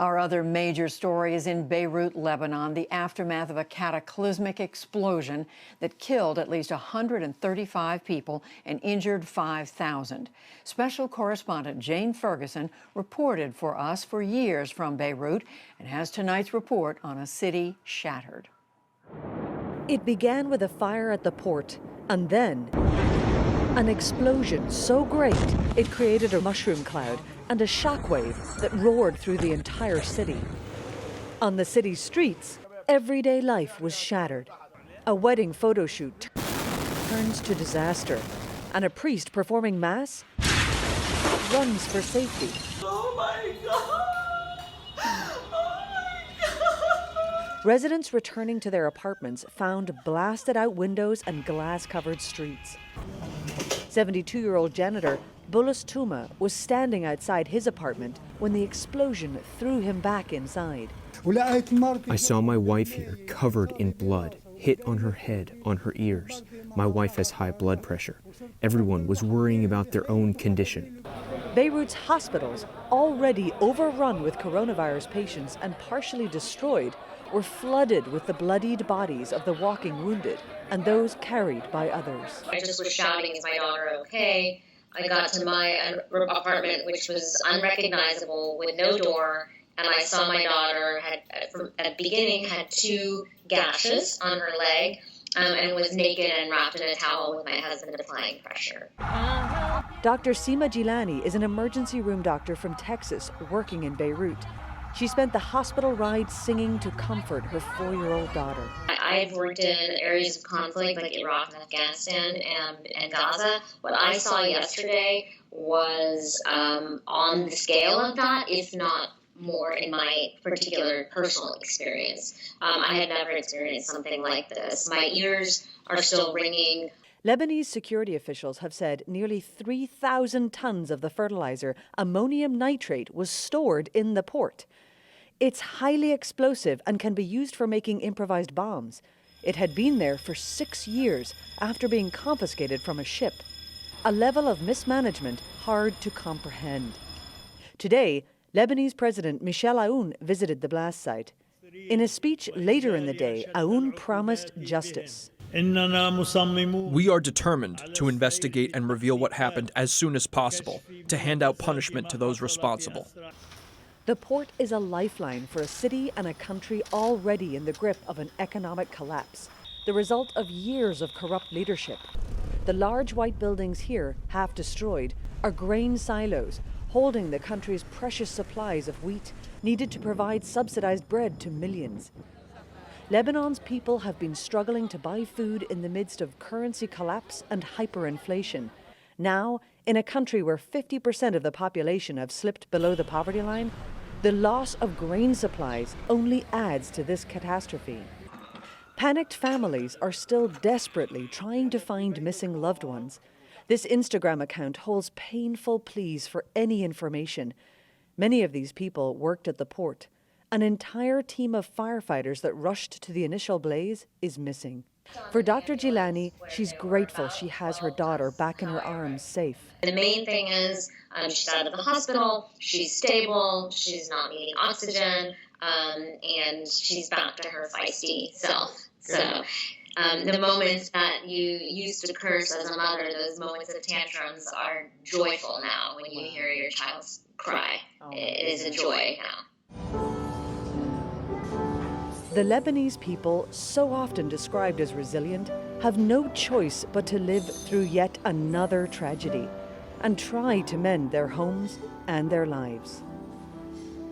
Our other major story is in Beirut, Lebanon, the aftermath of a cataclysmic explosion that killed at least 135 people and injured 5,000. Special correspondent Jane Ferguson reported for us for years from Beirut and has tonight's report on a city shattered. It began with a fire at the port, and then an explosion so great it created a mushroom cloud and a shockwave that roared through the entire city. On the city's streets, everyday life was shattered. A wedding photo shoot turns to disaster, and a priest performing mass runs for safety. Oh my God! Residents returning to their apartments found blasted out windows and glass-covered streets. 72-year-old janitor Bulus Tuma was standing outside his apartment when the explosion threw him back inside. I saw my wife here covered in blood, hit on her head, on her ears. My wife has high blood pressure. Everyone was worrying about their own condition. Beirut's hospitals, already overrun with coronavirus patients and partially destroyed, were flooded with the bloodied bodies of the walking wounded and those carried by others. I just was shouting, "Is my daughter okay?" I got to my apartment, which was unrecognizable with no door, and I saw my daughter at the beginning had 2 gashes on her leg and was naked and wrapped in a towel with my husband applying pressure. Dr. Sima Jilani is an emergency room doctor from Texas working in Beirut. She spent the hospital ride singing to comfort her 4-year-old daughter. I've worked in areas of conflict like Iraq and Afghanistan and Gaza. What I saw yesterday was on the scale of that, if not more, in my particular personal experience. I had never experienced something like this. My ears are still ringing. Lebanese security officials have said nearly 3,000 tons of the fertilizer, ammonium nitrate, was stored in the port. It's highly explosive and can be used for making improvised bombs. It had been there for 6 years after being confiscated from a ship. A level of mismanagement hard to comprehend. Today, Lebanese President Michel Aoun visited the blast site. In a speech later in the day, Aoun promised justice. We are determined to investigate and reveal what happened as soon as possible, to hand out punishment to those responsible. The port is a lifeline for a city and a country already in the grip of an economic collapse, the result of years of corrupt leadership. The large white buildings here, half destroyed, are grain silos, holding the country's precious supplies of wheat needed to provide subsidized bread to millions. Lebanon's people have been struggling to buy food in the midst of currency collapse and hyperinflation. Now, in a country where 50% of the population have slipped below the poverty line, the loss of grain supplies only adds to this catastrophe. Panicked families are still desperately trying to find missing loved ones. This Instagram account holds painful pleas for any information. Many of these people worked at the port. An entire team of firefighters that rushed to the initial blaze is missing. For Dr. Jilani, she's grateful she has her daughter back in her arms safe. The main thing is she's out of the hospital, she's stable, she's not needing oxygen, and she's back to her feisty self. So the moments that you used to curse as a mother, those moments of tantrums are joyful now when you hear your child cry. It is a joy now. The Lebanese people, so often described as resilient, have no choice but to live through yet another tragedy and try to mend their homes and their lives.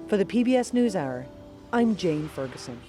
For the PBS NewsHour, I'm Jane Ferguson.